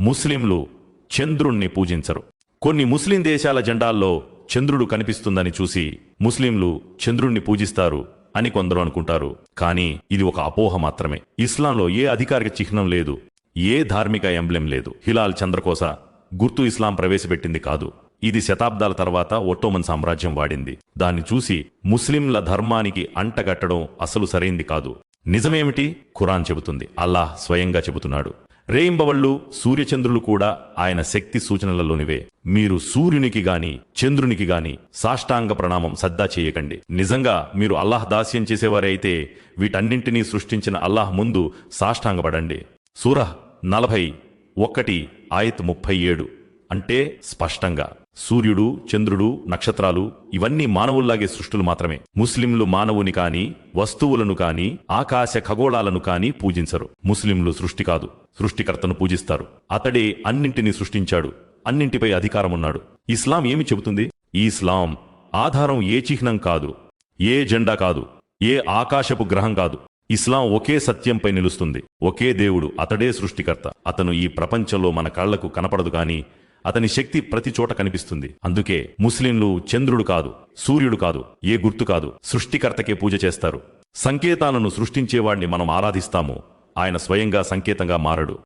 ముస్లింలు చంద్రుణ్ణి పూజించరు. కొన్ని ముస్లిం దేశాల జెండాల్లో చంద్రుడు కనిపిస్తుందని చూసి ముస్లింలు చంద్రుణ్ణి పూజిస్తారు అని కొందరు అనుకుంటారు. కానీ ఇది ఒక అపోహ మాత్రమే. ఇస్లాంలో ఏ అధికారిక చిహ్నం లేదు, ఏ ధార్మిక ఎంబ్లెం లేదు. హిలాల్ చంద్రకోస గుర్తు ఇస్లాం ప్రవేశపెట్టింది కాదు. ఇది శతాబ్దాల తర్వాత ఒట్టోమన్ సామ్రాజ్యం వాడింది. దాన్ని చూసి ముస్లింల ధర్మానికి అంటగట్టడం అసలు సరైంది కాదు. నిజమేమిటి? ఖురాన్ చెబుతుంది, అల్లాహ్ స్వయంగా చెబుతున్నాడు, రేయింబవళ్ళు సూర్యచంద్రులు కూడా ఆయన శక్తి సూచనలలోనివే. మీరు సూర్యునికి గాని చంద్రునికి గాని సాష్టాంగ ప్రణామం సద్దా చేయకండి. నిజంగా మీరు అల్లాహ్ దాస్యం చేసేవారే అయితే వీటన్నింటినీ సృష్టించిన అల్లాహ్ ముందు సాష్టాంగపడండి. సూరహ్ 41 ఆయత్ 37 అంటే స్పష్టంగా సూర్యుడు, చంద్రుడు, నక్షత్రాలు ఇవన్నీ మానవుల్లాగే సృష్టులు మాత్రమే. ముస్లింలు మానవుని కాని వస్తువులను కాని ఆకాశ ఖగోళాలను కాని పూజించరు. ముస్లింలు సృష్టి కాదు, సృష్టికర్తను పూజిస్తారు. అతడే అన్నింటినీ సృష్టించాడు, అన్నింటిపై అధికారమున్నాడు. ఇస్లాం ఏమి చెబుతుంది? ఈ ఇస్లాం ఆధారం ఏ చిహ్నం కాదు, ఏ జెండా కాదు, ఏ ఆకాశపు గ్రహం కాదు. ఇస్లాం ఒకే సత్యంపై నిలుస్తుంది. ఒకే దేవుడు, అతడే సృష్టికర్త. అతను ఈ ప్రపంచంలో మన కళ్లకు కనపడదు గాని అతని శక్తి ప్రతి చోట కనిపిస్తుంది. అందుకే ముస్లింలు చంద్రుడు కాదు, సూర్యుడు కాదు, ఏ గుర్తు కాదు, సృష్టికర్తకే పూజ చేస్తారు. సంకేతాలను సృష్టించేవాణ్ణి మనం ఆరాధిస్తాము. ఆయన స్వయంగా సంకేతంగా మారడు.